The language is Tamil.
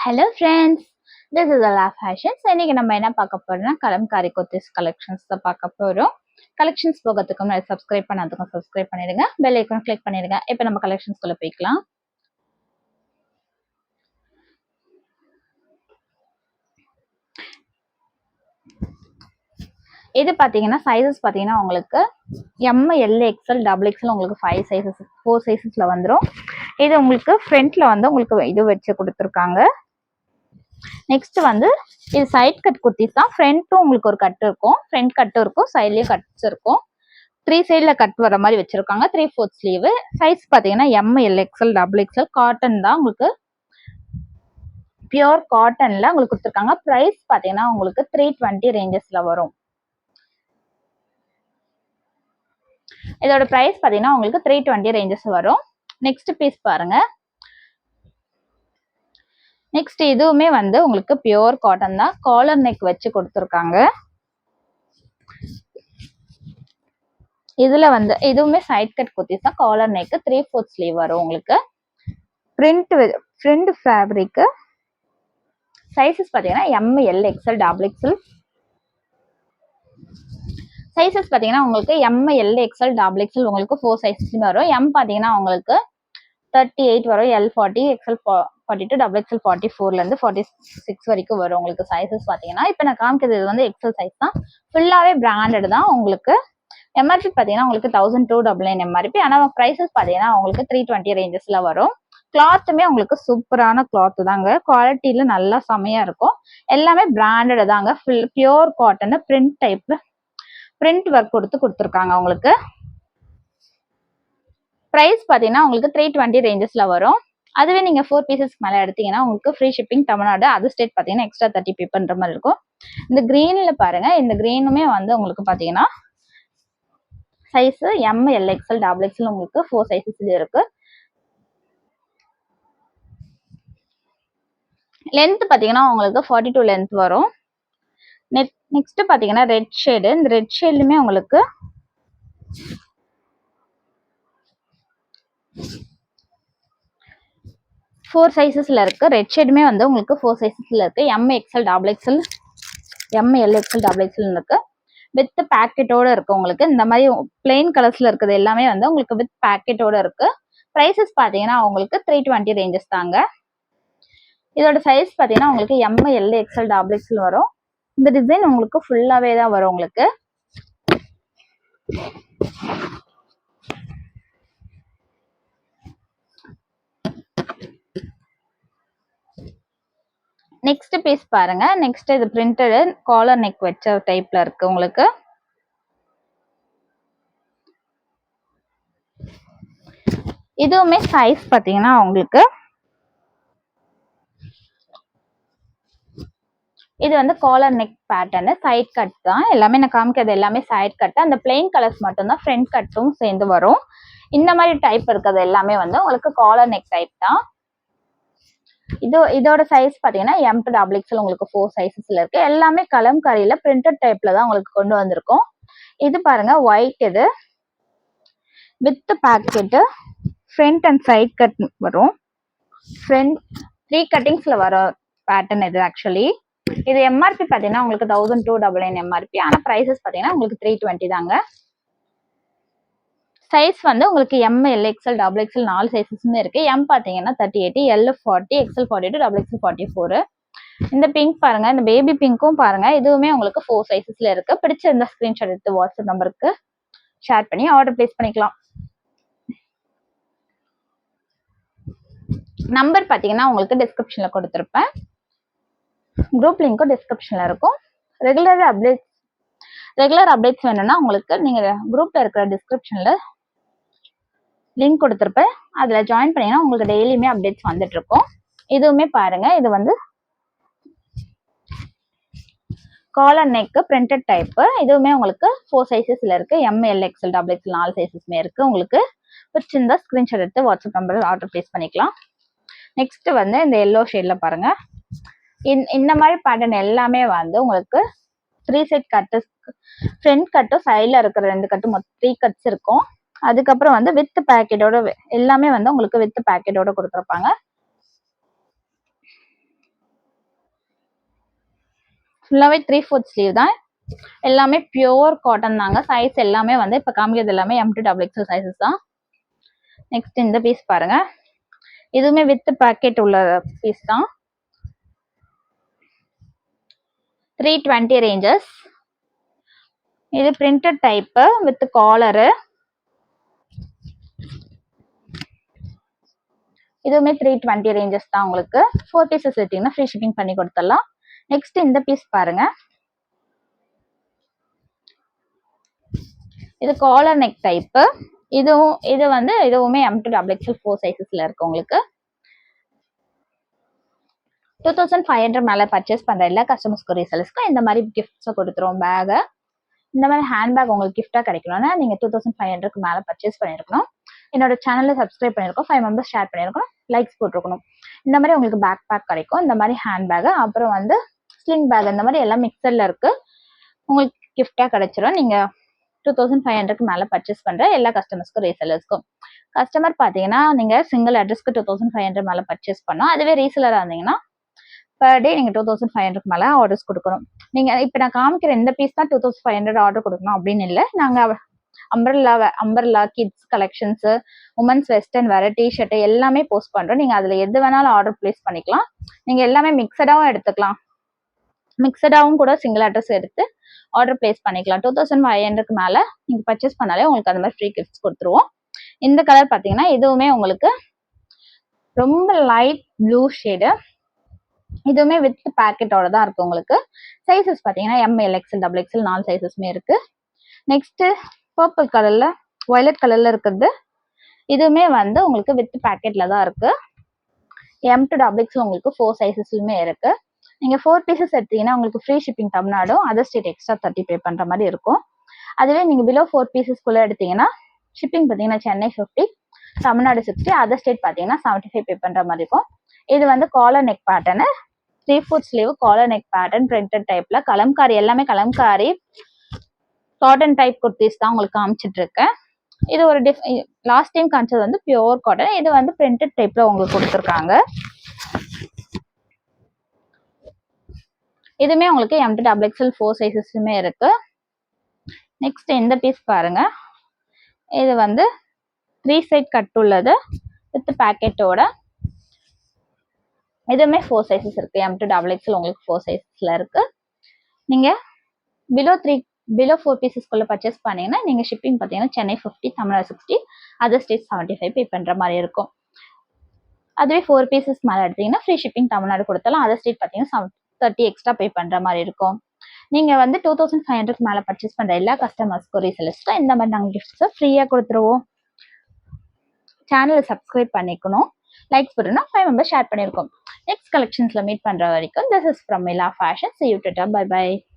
ஹலோ ஃப்ரெண்ட்ஸ், திஸ் இஸ் அலா ஃபேஷன்ஸ். இன்னைக்கு நம்ம என்ன பார்க்க போறோம்னா கலம்காரி கொத்திஸ் கலெக்ஷன்ஸ் தான் பார்க்க போறோம். கலெக்ஷன்ஸ் போகிறதுக்கு முன்னாடி சப்ஸ்கிரைப் பண்ணாதவங்க சப்ஸ்கிரைப் பண்ணிடுங்க, பெல் ஐக்கான் கிளிக் பண்ணிடுங்க. இப்போ நம்ம கலெக்ஷன்ஸ்குள்ள போய்க்கலாம். இது பார்த்தீங்கன்னா சைஸஸ் பார்த்தீங்கன்னா உங்களுக்கு M, L, XL, double XL உங்களுக்கு 5 சைஸஸ் 4 சைஸஸ்ல வந்துடும். இது உங்களுக்கு ஃப்ரண்ட்ல வந்து உங்களுக்கு இது வச்சு கொடுத்துருக்காங்க. நெக்ஸ்ட் வந்து இது சைட் கட் குர்த்திஸ் தான். ஃப்ரண்ட்டும் உங்களுக்கு ஒரு கட் இருக்கும், ஃப்ரண்ட் கட்டும் இருக்கும், சைட்லயும் கட்ஸ் இருக்கும். 3 சைட்ல கட் வர மாதிரி வச்சிருக்காங்க. 3/4 ஸ்லீவ். சைஸ் பாத்தீங்கன்னா M, L, XL, double XL. Cotton தான், உங்களுக்கு பியூர் காட்டன்ல உங்களுக்கு கொடுத்துருக்காங்க. பிரைஸ் பாத்தீங்கன்னா உங்களுக்கு 320 ரேஞ்சஸ்ல வரும். இதோட பிரைஸ் பாத்தீங்கன்னா உங்களுக்கு 320 ரேஞ்சஸ் வரும். நெக்ஸ்ட் பீஸ் பாருங்க. நெக்ஸ்ட் இதுவுமே வந்து உங்களுக்கு பியூர் காட்டன் தான், காலர் நெக் வச்சு கொடுத்துருக்காங்க. இதுல வந்து இதுவுமே சைட் கட் குர்த்திஸ் தான், காலர் நெக், 3/4 ஸ்லீவ் வரும் உங்களுக்கு. Print fabric. சைஸஸ் பாத்தீங்கன்னா M, L, XL, double XL. Sizes பாத்தீங்கன்னா உங்களுக்கு M, L, XL, double XL உங்களுக்கு 4 சைஸஸ்ல வரும். எம் பாத்தீங்கன்னா உங்களுக்கு 38 வரும், எல் 40, எக்ஸ்எல் 42, டபுள் எக்ஸ்எல் 44ல இருந்து 46 வரைக்கும் வரும் உங்களுக்கு சைஸஸ் பாத்தீங்கன்னா. இப்போ நான் காமிக்கிறது இது வந்து எக்ஸ்எல் சைஸ் தான், ஃபுல்லாவே பிராண்டட் தான். உங்களுக்கு எம்ஆர்பி பாத்தீங்கன்னா உங்களுக்கு 1299 எம்ஆர்பி. ஆனா பிரைசஸ் பாத்தீங்கன்னா உங்களுக்கு 320 ரேஞ்சஸ்ல வரும். கிளாத்துமே உங்களுக்கு சூப்பரான கிளாத் தாங்க, குவாலிட்டியில நல்லா செமையா இருக்கும். எல்லாமே பிராண்டட் தாங்க, pure cotton, print type, print work கொடுத்துருக்காங்க உங்களுக்கு. பிரைஸ் பாத்தீங்கன்னா உங்களுக்கு 320 ரேஞ்சஸ்ல வரும். அதுவே நீங்க 4 பீசஸ் மேல எடுத்தீங்கன்னா உங்களுக்கு free shipping Tamil Nadu, other state பாத்தீங்கன்னா எக்ஸ்ட்ரா 30 பே பண்ற மாதிரி இருக்கும். இந்த கிரீன்ல பாருங்க, இந்த கிரீனுமே வந்து உங்களுக்கு பாத்தீங்கன்னா size M, L, XL, double XL உங்களுக்கு 4 சைஸஸ் இருக்கு. லென்த் பாத்தீங்கன்னா உங்களுக்கு 42 லென்த் வரும். நெக்ஸ்ட் பாத்தீங்கன்னா ரெட் ஷேடு. இந்த ரெட் ஷேட்லயுமே உங்களுக்கு ஃபோர் சைஸஸ்ல இருக்கு. ரெட் ஷேடுமே வந்து உங்களுக்கு 4 சைஸஸ்ல இருக்கு. M, XL, double XL, M, L, XL, double XL இருக்கு. வித் பேக்கெட்டோட இருக்கு உங்களுக்கு. இந்த மாதிரி பிளெயின் கலர்ஸ்ல இருக்குது எல்லாமே வந்து உங்களுக்கு வித் பேக்கெட்டோட இருக்கு. பிரைசஸ் பாத்தீங்கன்னா உங்களுக்கு 320 ரேஞ்சஸ் தாங்க. இதோட சைஸ் பாத்தீங்கன்னா உங்களுக்கு M, L, XL, double XL வரும். இந்த டிசைன் உங்களுக்கு ஃபுல்லாவே தான் வரும் உங்களுக்கு. நெக்ஸ்ட் பீஸ் பாருங்க. நெக்ஸ்ட் இது பிரிண்டட் காலர் நெக் வச்ச டைப்ல இருக்கு உங்களுக்கு. இதுவுமே சைஸ் பாத்தீங்கன்னா உங்களுக்கு இது வந்து collar neck pattern, side cut தான். எல்லாமே நான் காமிக்கிறது எல்லாமே சைட் கட். அந்த பிளெயின் கலர்ஸ் மட்டும் தான் ஃப்ரண்ட் கட்டும் சேர்ந்து வரும். இந்த மாதிரி டைப் இருக்கிறது எல்லாமே வந்து உங்களுக்கு காலர் நெக் டைப் தான். இதோட சைஸ் பாத்தீங்கன்னா எம் டு டபுள் எக்ஸ்எல் உங்களுக்கு 4 சைஸஸ்ல இருக்கு. எல்லாமே கலம்காரியில பிரிண்டட் டைப்ல தான் உங்களுக்கு கொண்டு வந்திருக்கோம். இது பாருங்க ஒயிட், இது with pocket, front and side cut வரும். ஃப்ரண்ட் 3 கட்டிங்ஸ்ல வர பேட்டர்ன் இது. ஆக்சுவலி இது எம்ஆர்பி பாத்தீங்கன்னா உங்களுக்கு 1299 எம்ஆர்பி. ஆனா பிரைசஸ் பாத்தீங்கன்னா உங்களுக்கு 320 தாங்க. சைஸ் வந்து உங்களுக்கு M, L, XL, double XL 4 சைஸஸ்மே இருக்கு. எம் பாத்தீங்கன்னா 38, எல் 40, எக்ஸ்எல் 42, டபுள் எக்ஸ்எல் 44. இந்த பிங்க் பாருங்க, இந்த பேபி பிங்க்கும் பாருங்க, இதுவுமே உங்களுக்கு 4 சைஸஸ்ல இருக்கு. பிடிச்சிருந்த ஸ்கிரீன்ஷாட் எடுத்து வாட்ஸ்அப் நம்பருக்கு ஷேர் பண்ணி ஆர்டர் பிளேஸ் பண்ணிக்கலாம். நம்பர் பாத்தீங்கன்னா உங்களுக்கு டிஸ்கிரிப்ஷன்ல கொடுத்துருப்பேன், குரூப் லிங்க்கும் டிஸ்கிரிப்ஷன்ல இருக்கும். ரெகுலர் அப்டேட்ஸ் வேணும்னா உங்களுக்கு நீங்க குரூப்ல இருக்கிற டிஸ்கிரிப்ஷன்ல லிங்க் கொடுத்துருப்பேன், அதுல ஜாயின் பண்ணீங்கன்னா உங்களுக்கு டெய்லியுமே அப்டேட்ஸ் வந்துட்டு இருக்கும். இதுவுமே பாருங்க, இது வந்து காலர் நெக் பிரிண்டட் டைப். இதுவுமே உங்களுக்கு 4 சைஸஸ்ல இருக்கு. M, L, XL, double XL 4 சைஸஸ்மே இருக்கு. உங்களுக்கு பிடிச்சிருந்தா ஸ்கிரீன்ஷாட் எடுத்து வாட்ஸ்அப் நம்பர் ஆர்டர் பிளேஸ் பண்ணிக்கலாம். நெக்ஸ்ட் வந்து இந்த எல்லோ ஷேட்ல பாருங்க, இந்த மாதிரி பேட்டர்ன் எல்லாமே வந்து உங்களுக்கு 3 சைட் கட்டு, ஃப்ரண்ட் கட்டும் சைட்ல இருக்கிற 2 கட்டும் மொத்தம் 3 கட்ஸ் இருக்கும். அதுக்கப்புறம் வந்து வித் பேக்கெட்டோட எல்லாமே வந்து உங்களுக்கு வித் பேக்கெட்டோட கொடுத்துருப்பாங்க. ஃபுல்லாகவே 3/4 ஸ்லீவ் தான். எல்லாமே பியோர் காட்டன் தாங்க. சைஸ் எல்லாமே வந்து இப்போ காமிக்கிறது எல்லாமே M to XXL சைஸஸ் தான். நெக்ஸ்ட் இந்த பீஸ் பாருங்க. இதுவுமே வித் பாக்கெட் உள்ள பீஸ் தான். 320 ரேஞ்சஸ். இது பிரிண்டட் டைப்பு வித் காலரு. இதுவுமே 320 ரேஞ்சஸ் தான். உங்களுக்கு 4 பீசஸ் எடுத்தீங்கன்னா ஃப்ரீ ஷிப்பிங் பண்ணி கொடுத்துடலாம். நெக்ஸ்ட் இந்த பீஸ் பாருங்க. இது காலர் நெக் டைப்பு. இது வந்து இதுவுமே M to XXL 4 சைஸஸ்ல இருக்கு. உங்களுக்கு 2500 மேல பர்ச்சேஸ் பண்ற எல்லா கஸ்டமர்ஸ்க்கு ரீசெலர்ஸ்க்கு இந்த மாதிரி கிஃப்ட்ஸ் கொடுத்துருவோம். பேக் இந்த மாதிரி ஹேண்ட் பேக் உங்களுக்கு கிஃப்டா கிடைக்கணும்னா நீங்க 2500க்கு மேல பர்ச்சேஸ் பண்ணிருக்கணும். என்னோட சேனல்ல சப்ஸ்கிரைப் பண்ணிருக்கோம், 5 மெம்பர்ஸ் ஷேர் பண்ணிருக்கணும், லைக்ஸ் போட்டிருக்கணும். இந்த மாதிரி உங்களுக்கு பேக் பேக் கிடைக்கும். இந்த மாதிரி ஹேண்ட் பேக், அப்புறம் வந்து ஸ்லிங் பேக், இந்த மாதிரி எல்லாம் மிக்சர்ல இருக்கு. உங்களுக்கு கிஃப்டா கிடைச்சிடும். நீங்க 2500க்கு மேல பர்ச்சேஸ் பண்ற எல்லா கஸ்டமர்ஸ்க்கும் ரீசெலர்ஸ்க்கும். கஸ்டமர் பாத்தீங்கன்னா நீங்க சிங்கிள் அட்ரஸ்க்கு 2500 மேல பர்ச்சேஸ் பண்ணோம். அதுவே ரீசெலரா இருந்தீங்கன்னா பர் டே நீங்க 2500க்கு மேல ஆர்டர்ஸ் கொடுக்கணும். நீங்க இப்ப நான் காமிக்கிற இந்த பீஸ் தான் 2500 ஆர்டர் கொடுக்கணும் அப்படின்னு இல்லை. நாங்க umbrella kids collections, women's western wear, t-shirt எல்லாமே போஸ்ட் பண்றோம். நீங்க அதுல எது வேணாலும் ஆர்டர் பிளேஸ் பண்ணிக்கலாம். நீங்க எல்லாமே மிக்சடாவும் எடுத்துக்கலாம். மிக்சடாவும் கூட சிங்கிள் அட்ரஸ் எடுத்து ஆர்டர் பிளேஸ் பண்ணிக்கலாம். 2500க்கு மேல நீங்க பர்ச்சேஸ் பண்ணாலே உங்களுக்கு அந்த மாதிரி ஃப்ரீ கிஃப்ட்ஸ் கொடுத்துருவோம். இந்த கலர் பாத்தீங்கன்னா இதுவுமே உங்களுக்கு ரொம்ப லைட் ப்ளூ ஷேடு. இதுவுமே வித் பேக்கெட்டோட தான் இருக்கு. உங்களுக்கு சைசஸ் பாத்தீங்கன்னா ML XL XXL 4 சைசஸ்மே இருக்கு. நெக்ஸ்ட் பர்பிள் கலர்ல வயலட் கலர்ல இருக்குது. இதுவுமே வந்து உங்களுக்கு வித் பேக்கெட்ல தான் இருக்கு. M to XXL உங்களுக்கு 4 சைசஸ்லுமே இருக்கு. நீங்க 4 பீசஸ் எடுத்தீங்கன்னா உங்களுக்கு free shipping Tamil Nadu, other state extra 30 பே பண்ற மாதிரி இருக்கும். அதுவே நீங்க பிலோ 4 பீசஸ்க்குள்ள எடுத்தீங்கன்னா ஷிப்பிங் பாத்தீங்கன்னா சென்னை 50, தமிழ்நாடு 60, அதர் ஸ்டேட் பாத்தீங்கன்னா 75 பே பண்ற மாதிரி இருக்கும். இது வந்து collar neck pattern, 3/4 sleeve collar neck pattern printed டைப்ல கலம்காரி, எல்லாமே கலம்காரி காட்டன் டைப் குர்த்திஸ் தான் உங்களுக்கு காமிச்சிட்டு இருக்கேன். இது ஒரு லாஸ்ட் டைம் காமிச்சது வந்து பியோர் காட்டன். இது வந்து பிரிண்டட் டைப்ல உங்களுக்கு கொடுத்துருக்காங்க. இதுமே உங்களுக்கு M to XXL 4 சைசஸ்லுமே இருக்கு. நெக்ஸ்ட் இந்த பீஸ் பாருங்க. இது வந்து 3 சைட் கட் உள்ளது வித் பேக்கெட்டோட. இதுவுமே 4 சைசஸ் இருக்கு. M to XXL உங்களுக்கு 4 சைசஸ்ல இருக்கு. நீங்க பிலோ 4 பீசஸ்க்குள்ள பர்ச்சேஸ் பண்ணீங்கன்னா நீங்க ஷிப்பிங் பாத்தீங்கன்னா சென்னை 50, தமிழ்நாடு 60, அதர் ஸ்டேட் 75 பே பண்ற மாதிரி இருக்கும். அதுவே 4 பீசஸ் மேல எடுத்தீங்கன்னா ஃப்ரீ ஷிப்பிங் தமிழ்நாடு கொடுத்தாலும் அதர் ஸ்டேட் பாத்தீங்கன்னா 30 எக்ஸ்ட்ரா பே பண்ற மாதிரி இருக்கும். நீங்க வந்து 2500க்கு மேல பர்ச்சேஸ் பண்ற எல்லா கஸ்டமர்ஸ்க்கும் ரீசெலர்ஸ்க்கும் இந்த மாதிரி நாங்கள் கிஃப்ட்ஸை ஃப்ரீயா கொடுத்துருவோம். சேனலை சப்ஸ்கிரைப் பண்ணிக்கணும், லைக்ஸ் போட்டுனா 5 மெம்பர்ஸ் ஷேர் பண்ணியிருக்கோம். நெக்ஸ்ட் கலெக்ஷன்ஸ்ல மீட் பண்ற வரைக்கும் this is from Mila fashion. See you later. Bye bye.